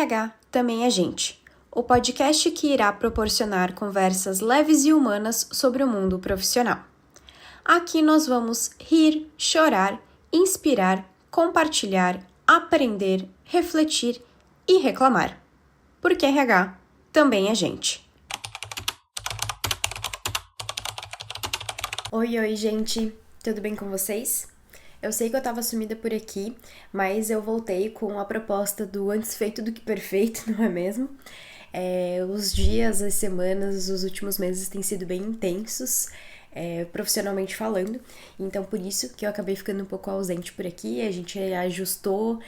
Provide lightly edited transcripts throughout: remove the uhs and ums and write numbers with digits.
RH também é gente, o podcast que irá proporcionar conversas leves e humanas sobre o mundo profissional. Aqui nós vamos rir, chorar, inspirar, compartilhar, aprender, refletir e reclamar. Porque RH também é gente. Oi, gente! Tudo bem com vocês? Eu sei que eu tava sumida por aqui, mas eu voltei com a proposta do antes feito do que perfeito, não é mesmo? Os dias, as semanas, os últimos meses têm sido bem intensos, profissionalmente falando, então por isso que eu acabei ficando um pouco ausente por aqui. A gente ajustou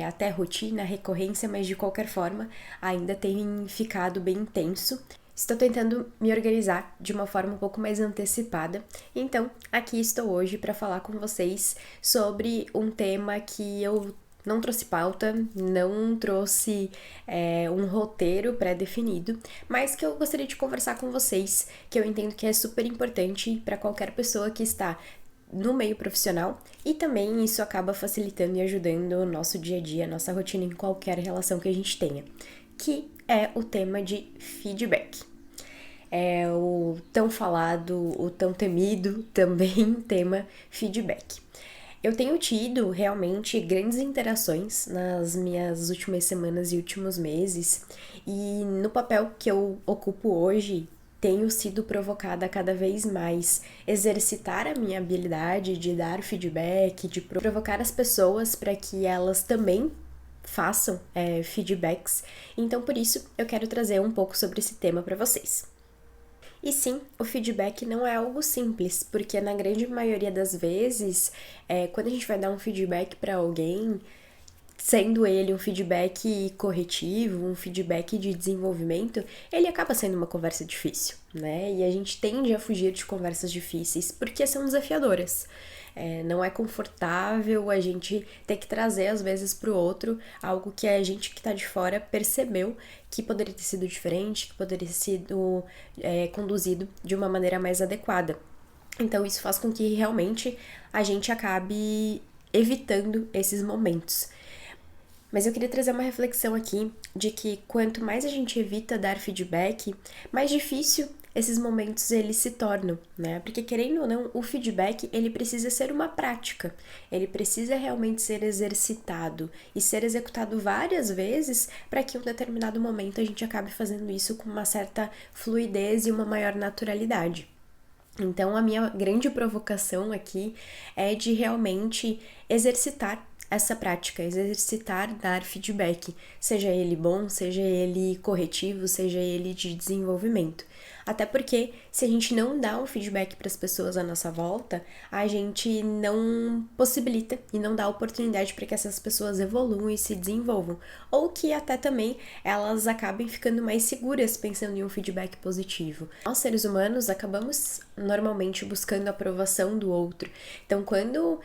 até a rotina, a recorrência, mas de qualquer forma ainda tem ficado bem intenso. Estou tentando me organizar de uma forma um pouco mais antecipada, então aqui estou hoje para falar com vocês sobre um tema que eu não trouxe pauta, não trouxe um roteiro pré-definido, mas que eu gostaria de conversar com vocês, que eu entendo que é super importante para qualquer pessoa que está no meio profissional, e também isso acaba facilitando e ajudando o nosso dia a dia, a nossa rotina em qualquer relação que a gente tenha, que é o tema de feedback. É o tão falado, o tão temido também tema feedback. Eu tenho tido realmente grandes interações nas minhas últimas semanas e últimos meses, e no papel que eu ocupo hoje, tenho sido provocada a cada vez mais exercitar a minha habilidade de dar feedback, de provocar as pessoas para que elas também façam feedbacks. Então, por isso, eu quero trazer um pouco sobre esse tema para vocês. E sim, o feedback não é algo simples, porque na grande maioria das vezes, quando a gente vai dar um feedback para alguém, sendo ele um feedback corretivo, um feedback de desenvolvimento, ele acaba sendo uma conversa difícil, né? E a gente tende a fugir de conversas difíceis porque são desafiadoras. Não é confortável a gente ter que trazer, às vezes, pro outro algo que a gente que tá de fora percebeu que poderia ter sido diferente, que poderia ter sido conduzido de uma maneira mais adequada. Então, isso faz com que realmente a gente acabe evitando esses momentos. Mas eu queria trazer uma reflexão aqui de que quanto mais a gente evita dar feedback, mais difícil esses momentos eles se tornam, né? Porque querendo ou não, o feedback ele precisa ser uma prática, ele precisa realmente ser exercitado e ser executado várias vezes para que em um determinado momento a gente acabe fazendo isso com uma certa fluidez e uma maior naturalidade. Então, a minha grande provocação aqui é de realmente exercitar essa prática, exercitar dar feedback, seja ele bom, seja ele corretivo, seja ele de desenvolvimento. Até porque, se a gente não dá um feedback para as pessoas à nossa volta, a gente não possibilita e não dá oportunidade para que essas pessoas evoluam e se desenvolvam. Ou que até também elas acabem ficando mais seguras pensando em um feedback positivo. Nós, seres humanos, acabamos normalmente buscando a aprovação do outro. Então, quando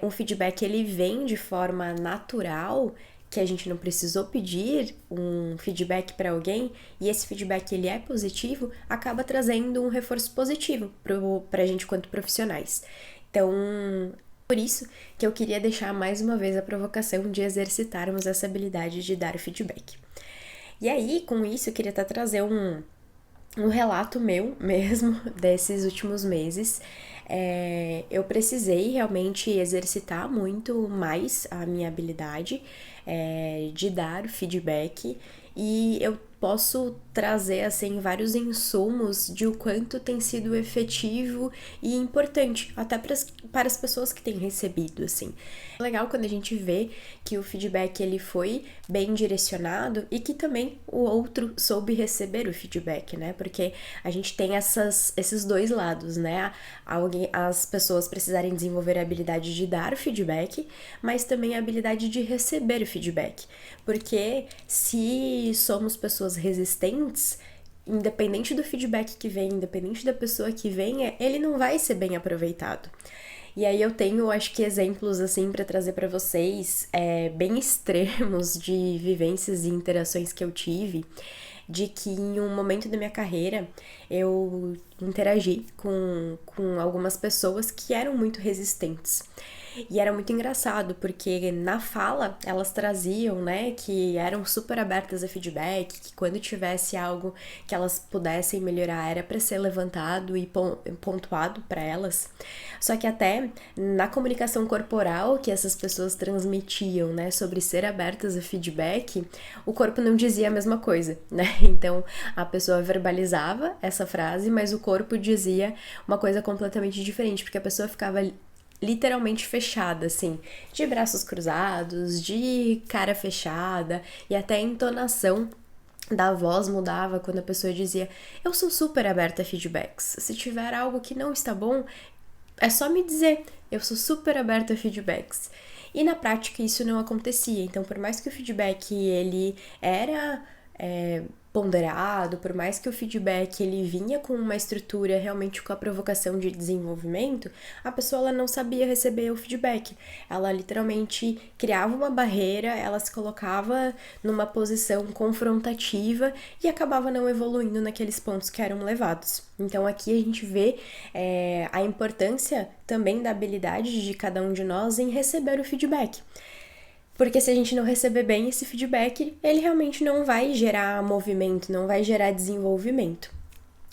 um feedback ele vem de forma natural, que a gente não precisou pedir um feedback para alguém, e esse feedback ele é positivo, acaba trazendo um reforço positivo pra gente quanto profissionais. Então, por isso que eu queria deixar mais uma vez a provocação de exercitarmos essa habilidade de dar feedback. E aí, com isso, eu queria até trazer um relato meu mesmo desses últimos meses. Eu precisei realmente exercitar muito mais a minha habilidade de dar feedback, e eu posso trazer assim vários insumos de o quanto tem sido efetivo e importante até para as pessoas que têm recebido, assim. É legal quando a gente vê que o feedback ele foi bem direcionado e que também o outro soube receber o feedback, né? Porque a gente tem esses dois lados, né? As pessoas precisarem desenvolver a habilidade de dar feedback, mas também a habilidade de receber o feedback. Porque se somos pessoas resistentes, independente do feedback que vem, independente da pessoa que venha, ele não vai ser bem aproveitado. E aí eu tenho, acho que exemplos assim para trazer para vocês, bem extremos de vivências e interações que eu tive, de que em um momento da minha carreira eu interagi com algumas pessoas que eram muito resistentes. E era muito engraçado, porque na fala elas traziam, né, que eram super abertas a feedback, que quando tivesse algo que elas pudessem melhorar era para ser levantado e pontuado para elas. Só que até na comunicação corporal que essas pessoas transmitiam, né, sobre ser abertas a feedback, o corpo não dizia a mesma coisa, né? Então a pessoa verbalizava essa frase, mas o corpo dizia uma coisa completamente diferente, porque a pessoa ficava literalmente fechada, assim, de braços cruzados, de cara fechada, e até a entonação da voz mudava quando a pessoa dizia: eu sou super aberta a feedbacks, se tiver algo que não está bom, é só me dizer, eu sou super aberta a feedbacks. E na prática isso não acontecia, então por mais que o feedback ele era ponderado, por mais que o feedback ele vinha com uma estrutura realmente com a provocação de desenvolvimento, a pessoa ela não sabia receber o feedback. Ela literalmente criava uma barreira, ela se colocava numa posição confrontativa e acabava não evoluindo naqueles pontos que eram levados. Então aqui a gente vê a importância também da habilidade de cada um de nós em receber o feedback. Porque se a gente não receber bem esse feedback, ele realmente não vai gerar movimento, não vai gerar desenvolvimento.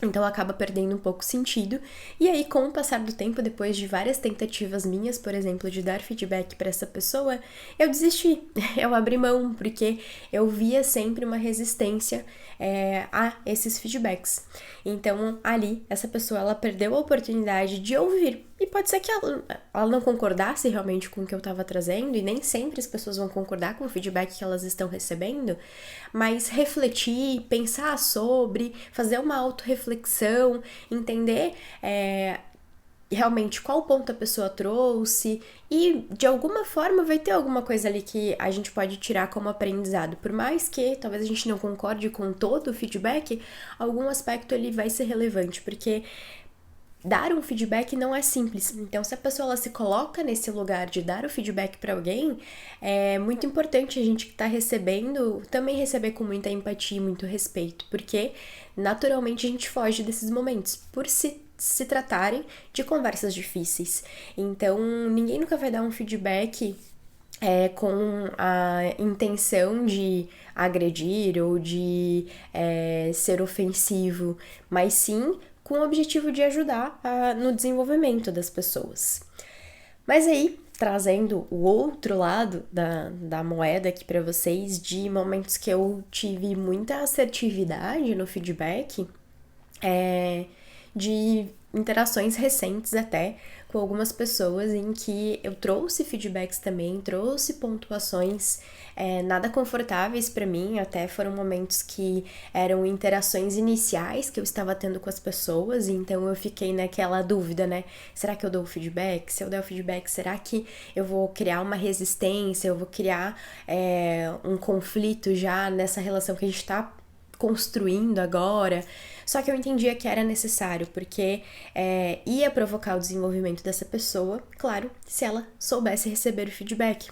Então acaba perdendo um pouco o sentido. E aí, com o passar do tempo, depois de várias tentativas minhas, por exemplo, de dar feedback para essa pessoa, eu desisti, eu abri mão, porque eu via sempre uma resistência a esses feedbacks. Então, ali, essa pessoa, ela perdeu a oportunidade de ouvir. E pode ser que ela não concordasse realmente com o que eu estava trazendo, e nem sempre as pessoas vão concordar com o feedback que elas estão recebendo, mas refletir, pensar sobre, fazer uma autorreflexão, entender realmente qual ponto a pessoa trouxe e de alguma forma vai ter alguma coisa ali que a gente pode tirar como aprendizado. Por mais que talvez a gente não concorde com todo o feedback, algum aspecto ele vai ser relevante, porque dar um feedback não é simples. Então, se a pessoa ela se coloca nesse lugar de dar o feedback para alguém, é muito importante a gente que está recebendo também receber com muita empatia e muito respeito, porque naturalmente a gente foge desses momentos por se tratarem de conversas difíceis. Então, ninguém nunca vai dar um feedback com a intenção de agredir ou de ser ofensivo, mas sim com o objetivo de ajudar no desenvolvimento das pessoas. Mas aí, trazendo o outro lado da moeda aqui para vocês, de momentos que eu tive muita assertividade no feedback, de interações recentes até com algumas pessoas em que eu trouxe feedbacks também, trouxe pontuações nada confortáveis para mim, até foram momentos que eram interações iniciais que eu estava tendo com as pessoas, então eu fiquei naquela dúvida, né? Será que eu dou feedback? Se eu der o feedback, será que eu vou criar uma resistência? Eu vou criar um conflito já nessa relação que a gente tá construindo agora? Só que eu entendia que era necessário, porque ia provocar o desenvolvimento dessa pessoa, claro, se ela soubesse receber o feedback.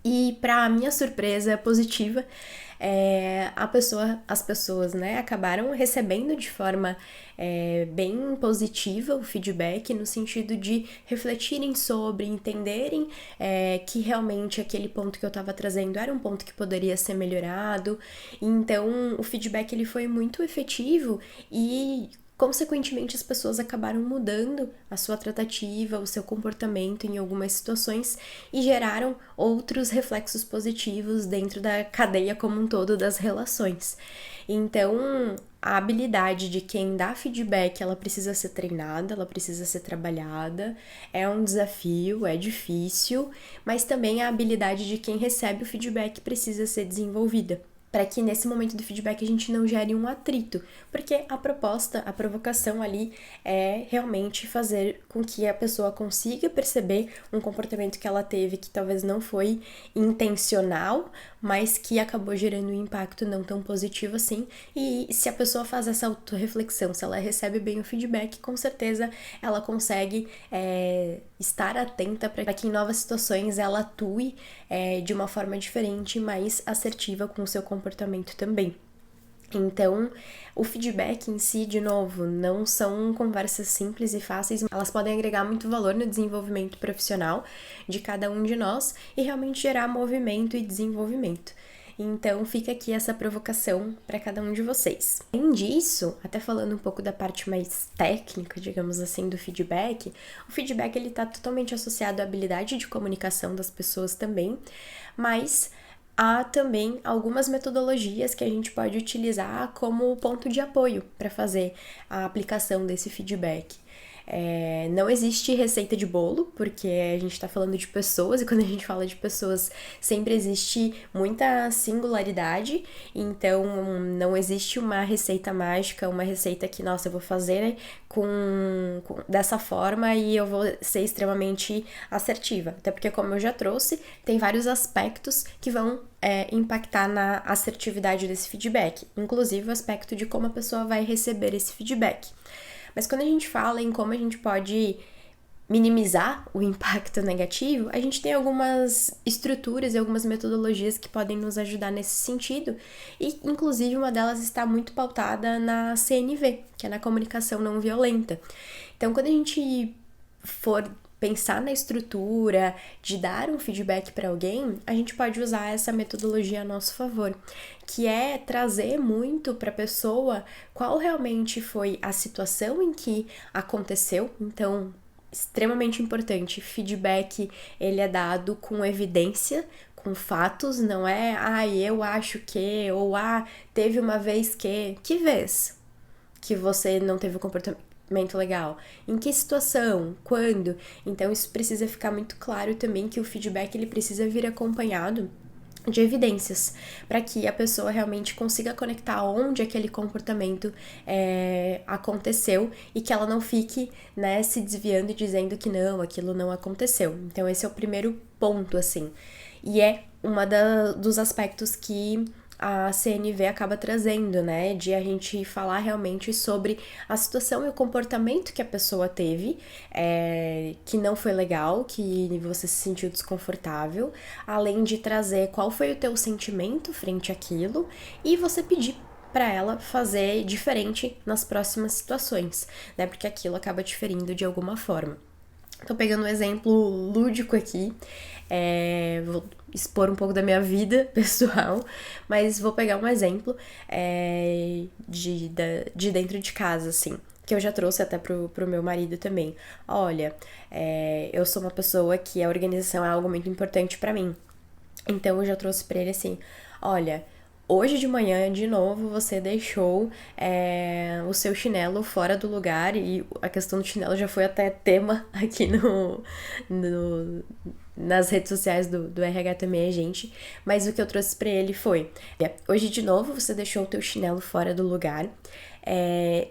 E para minha surpresa positiva, as pessoas, né, acabaram recebendo de forma bem positiva o feedback, no sentido de refletirem sobre, entenderem que realmente aquele ponto que eu estava trazendo era um ponto que poderia ser melhorado. Então, o feedback ele foi muito efetivo e consequentemente, as pessoas acabaram mudando a sua tratativa, o seu comportamento em algumas situações e geraram outros reflexos positivos dentro da cadeia como um todo das relações. Então, a habilidade de quem dá feedback, ela precisa ser treinada, ela precisa ser trabalhada, é um desafio, é difícil, mas também a habilidade de quem recebe o feedback precisa ser desenvolvida, para que nesse momento do feedback a gente não gere um atrito, porque a proposta, a provocação ali é realmente fazer com que a pessoa consiga perceber um comportamento que ela teve que talvez não foi intencional, mas que acabou gerando um impacto não tão positivo assim. E se a pessoa faz essa autorreflexão, se ela recebe bem o feedback, com certeza ela consegue estar atenta para que em novas situações ela atue de uma forma diferente, mais assertiva com o seu comportamento também. Então, o feedback em si, de novo, não são conversas simples e fáceis, elas podem agregar muito valor no desenvolvimento profissional de cada um de nós e realmente gerar movimento e desenvolvimento. Então, fica aqui essa provocação para cada um de vocês. Além disso, até falando um pouco da parte mais técnica, digamos assim, do feedback, o feedback ele está totalmente associado à habilidade de comunicação das pessoas também, mas há também algumas metodologias que a gente pode utilizar como ponto de apoio para fazer a aplicação desse feedback. Não existe receita de bolo, porque a gente está falando de pessoas, e quando a gente fala de pessoas, sempre existe muita singularidade, então não existe uma receita mágica, uma receita que, nossa, eu vou fazer dessa forma e eu vou ser extremamente assertiva. Até porque, como eu já trouxe, tem vários aspectos que vão impactar na assertividade desse feedback, inclusive o aspecto de como a pessoa vai receber esse feedback. Mas quando a gente fala em como a gente pode minimizar o impacto negativo, a gente tem algumas estruturas e algumas metodologias que podem nos ajudar nesse sentido, e inclusive uma delas está muito pautada na CNV, que é na comunicação não violenta. Então, quando a gente for pensar na estrutura de dar um feedback para alguém, a gente pode usar essa metodologia a nosso favor, que é trazer muito para a pessoa qual realmente foi a situação em que aconteceu. Então, extremamente importante, feedback ele é dado com evidência, com fatos, não é eu acho que, ou teve uma vez que vez que você não teve o comportamento legal? Em que situação? Quando? Então isso precisa ficar muito claro também, que o feedback ele precisa vir acompanhado de evidências, para que a pessoa realmente consiga conectar onde aquele comportamento aconteceu e que ela não fique, né, se desviando e dizendo que não, aquilo não aconteceu. Então esse é o primeiro ponto, assim. E é dos aspectos que a CNV acaba trazendo, né, de a gente falar realmente sobre a situação e o comportamento que a pessoa teve, que não foi legal, que você se sentiu desconfortável, além de trazer qual foi o teu sentimento frente àquilo e você pedir para ela fazer diferente nas próximas situações, né, porque aquilo acaba diferindo de alguma forma. Tô pegando um exemplo lúdico aqui, vou expor um pouco da minha vida pessoal, mas vou pegar um exemplo de dentro de casa, assim, que eu já trouxe até pro meu marido também. Olha, eu sou uma pessoa que a organização é algo muito importante pra mim, então eu já trouxe pra ele assim, olha, hoje de manhã, de novo, você deixou o seu chinelo fora do lugar, e a questão do chinelo já foi até tema aqui nas redes sociais do RH também, gente. Mas o que eu trouxe pra ele foi, hoje de novo você deixou o teu chinelo fora do lugar.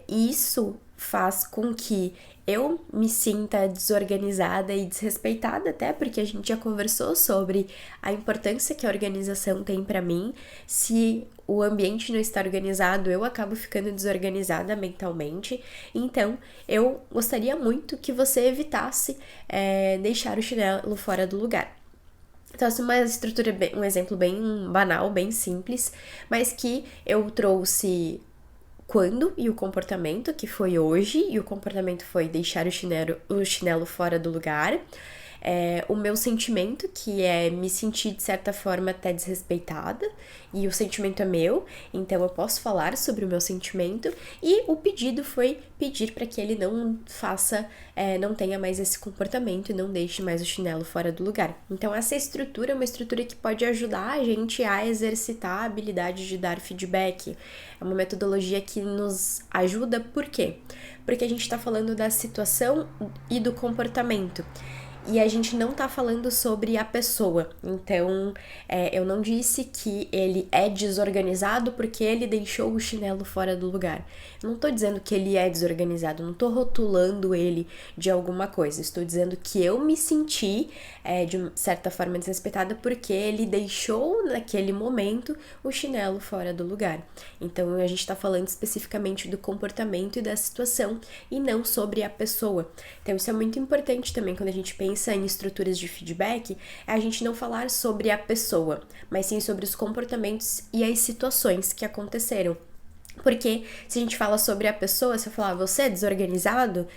Isso faz com que eu me sinta desorganizada e desrespeitada, até porque a gente já conversou sobre a importância que a organização tem pra mim. Se o ambiente não está organizado, eu acabo ficando desorganizada mentalmente. Então, eu gostaria muito que você evitasse deixar o chinelo fora do lugar. Então, assim, uma estrutura, um exemplo bem banal, bem simples, mas que eu trouxe quando e o comportamento, que foi hoje, e o comportamento foi deixar o chinelo fora do lugar. O meu sentimento, que é me sentir de certa forma até desrespeitada, e o sentimento é meu, então eu posso falar sobre o meu sentimento, e o pedido foi pedir para que ele não faça, não tenha mais esse comportamento e não deixe mais o chinelo fora do lugar. Então essa estrutura é uma estrutura que pode ajudar a gente a exercitar a habilidade de dar feedback. É uma metodologia que nos ajuda, por quê? Porque a gente está falando da situação e do comportamento. E a gente não tá falando sobre a pessoa. Então, eu não disse que ele é desorganizado porque ele deixou o chinelo fora do lugar. Eu não tô dizendo que ele é desorganizado, não tô rotulando ele de alguma coisa. Estou dizendo que eu me senti, de certa forma, desrespeitada porque ele deixou, naquele momento, o chinelo fora do lugar. Então, a gente tá falando especificamente do comportamento e da situação e não sobre a pessoa. Então, isso é muito importante também quando a gente pensa em estruturas de feedback, é a gente não falar sobre a pessoa, mas sim sobre os comportamentos e as situações que aconteceram. Porque se a gente fala sobre a pessoa, se eu falar, você é desorganizado,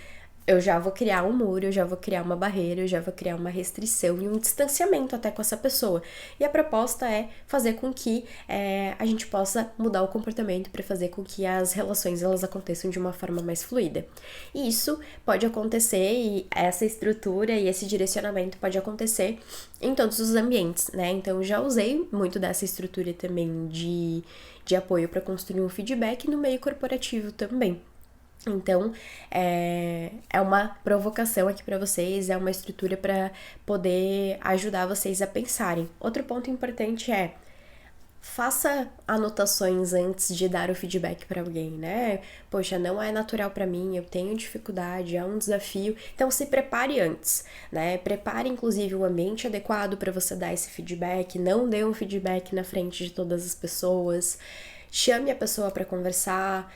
eu já vou criar um muro, eu já vou criar uma barreira, eu já vou criar uma restrição e um distanciamento até com essa pessoa. E a proposta é fazer com que a gente possa mudar o comportamento para fazer com que as relações elas aconteçam de uma forma mais fluida. E isso pode acontecer, e essa estrutura e esse direcionamento pode acontecer em todos os ambientes, né? Então, já usei muito dessa estrutura também de apoio para construir um feedback no meio corporativo também. Então, é uma provocação aqui para vocês, é uma estrutura para poder ajudar vocês a pensarem. Outro ponto importante é: faça anotações antes de dar o feedback para alguém, né? Poxa, não é natural para mim, eu tenho dificuldade, é um desafio. Então se prepare antes, né? Prepare inclusive o ambiente adequado para você dar esse feedback, não dê um feedback na frente de todas as pessoas. Chame a pessoa para conversar,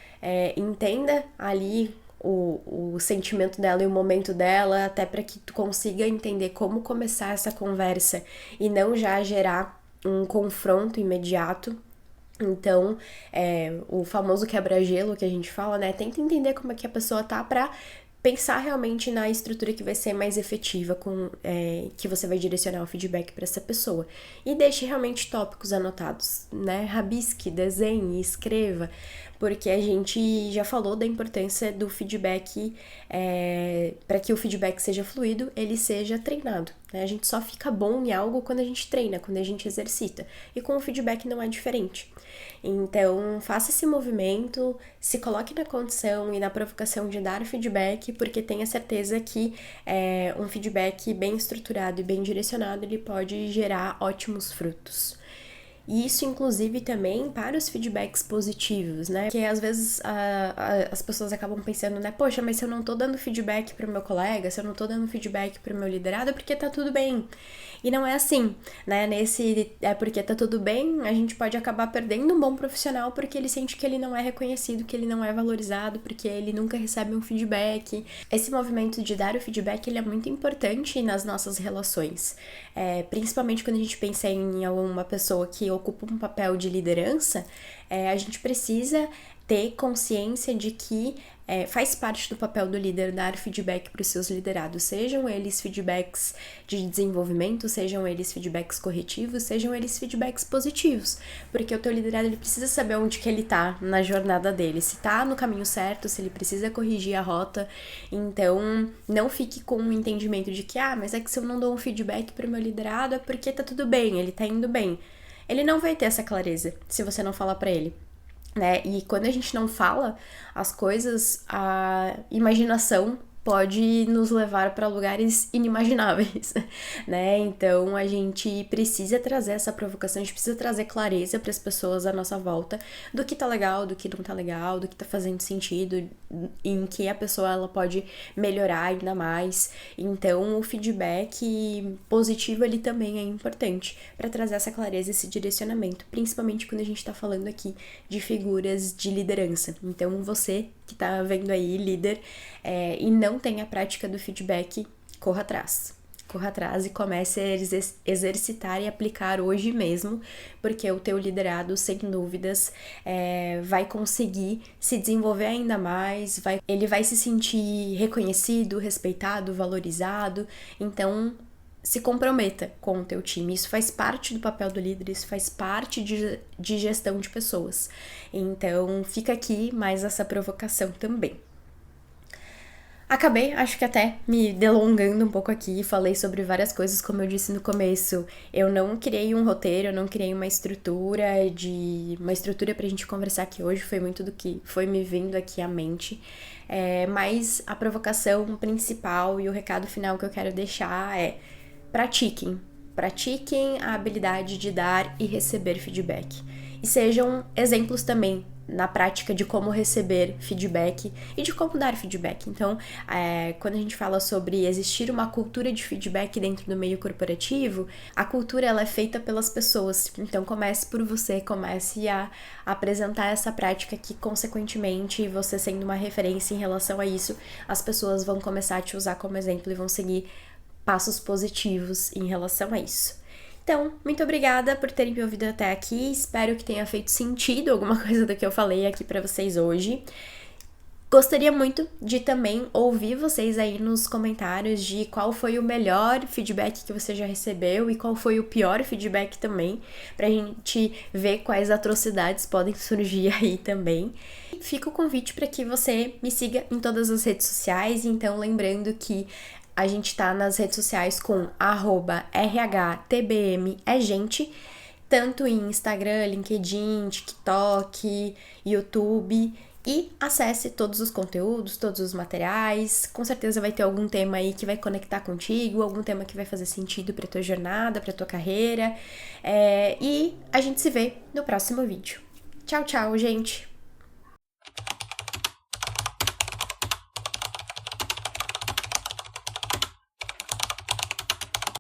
entenda ali o sentimento dela e o momento dela, até para que tu consiga entender como começar essa conversa e não já gerar um confronto imediato. Então, o famoso quebra-gelo que a gente fala, né? Tenta entender como é que a pessoa tá pra pensar realmente na estrutura que vai ser mais efetiva, que você vai direcionar o feedback para essa pessoa. E deixe realmente tópicos anotados, né? Rabisque, desenhe, escreva, porque a gente já falou da importância do feedback, para que o feedback seja fluido, ele seja treinado, né? A gente só fica bom em algo quando a gente treina, quando a gente exercita. E com o feedback não é diferente. Então, faça esse movimento, se coloque na condição e na provocação de dar feedback, porque tenha certeza que um feedback bem estruturado e bem direcionado, ele pode gerar ótimos frutos. E isso, inclusive, também para os feedbacks positivos, né? Porque às vezes as pessoas acabam pensando, né? Poxa, mas se eu não tô dando feedback pro meu colega, se eu não tô dando feedback pro meu liderado, é porque tá tudo bem. E não é assim, né? Porque tá tudo bem, a gente pode acabar perdendo um bom profissional porque ele sente que ele não é reconhecido, que ele não é valorizado, porque ele nunca recebe um feedback. Esse movimento de dar o feedback, ele é muito importante nas nossas relações. Principalmente quando a gente pensa em uma pessoa que ocupa um papel de liderança, a gente precisa ter consciência de que faz parte do papel do líder dar feedback para os seus liderados, sejam eles feedbacks de desenvolvimento, sejam eles feedbacks corretivos, sejam eles feedbacks positivos, porque o teu liderado ele precisa saber onde que ele tá na jornada dele, se tá no caminho certo, se ele precisa corrigir a rota. Então não fique com o entendimento de que mas é que se eu não dou um feedback pro meu liderado é porque tá tudo bem, ele tá indo bem. Ele não vai ter essa clareza se você não falar para ele, né? E quando a gente não fala as coisas, a imaginação pode nos levar para lugares inimagináveis, né? Então a gente precisa trazer essa provocação, a gente precisa trazer clareza para as pessoas à nossa volta do que tá legal, do que não tá legal, do que tá fazendo sentido, em que a pessoa ela pode melhorar ainda mais. Então o feedback positivo ele também é importante para trazer essa clareza, esse direcionamento, principalmente quando a gente tá falando aqui de figuras de liderança. Então você que tá vendo aí, líder, e não tem a prática do feedback, corra atrás. Corra atrás e comece a exercitar e aplicar hoje mesmo, porque o teu liderado, sem dúvidas, vai conseguir se desenvolver ainda mais, ele vai se sentir reconhecido, respeitado, valorizado. Então, se comprometa com o teu time. Isso faz parte do papel do líder, isso faz parte de gestão de pessoas. Então, fica aqui mais essa provocação também. Acabei, acho que até me delongando um pouco aqui, falei sobre várias coisas, como eu disse no começo. Eu não criei um roteiro, eu não criei uma estrutura pra gente conversar aqui hoje, foi muito do que foi me vindo aqui à mente. Mas a provocação principal e o recado final que eu quero deixar é: pratiquem a habilidade de dar e receber feedback. E sejam exemplos também na prática de como receber feedback e de como dar feedback. Então, quando a gente fala sobre existir uma cultura de feedback dentro do meio corporativo, a cultura ela é feita pelas pessoas. Então, comece por você, comece a apresentar essa prática que, consequentemente, você sendo uma referência em relação a isso, as pessoas vão começar a te usar como exemplo e vão seguir passos positivos em relação a isso. Então, muito obrigada por terem me ouvido até aqui. Espero que tenha feito sentido alguma coisa do que eu falei aqui pra vocês hoje. Gostaria muito de também ouvir vocês aí nos comentários de qual foi o melhor feedback que você já recebeu e qual foi o pior feedback também, pra gente ver quais atrocidades podem surgir aí também. Fica o convite para que você me siga em todas as redes sociais, então lembrando que a gente tá nas redes sociais com @rhtbmegente, tanto em Instagram, LinkedIn, TikTok, YouTube. E acesse todos os conteúdos, todos os materiais. Com certeza vai ter algum tema aí que vai conectar contigo, algum tema que vai fazer sentido para tua jornada, para tua carreira. E a gente se vê no próximo vídeo. Tchau, tchau, gente!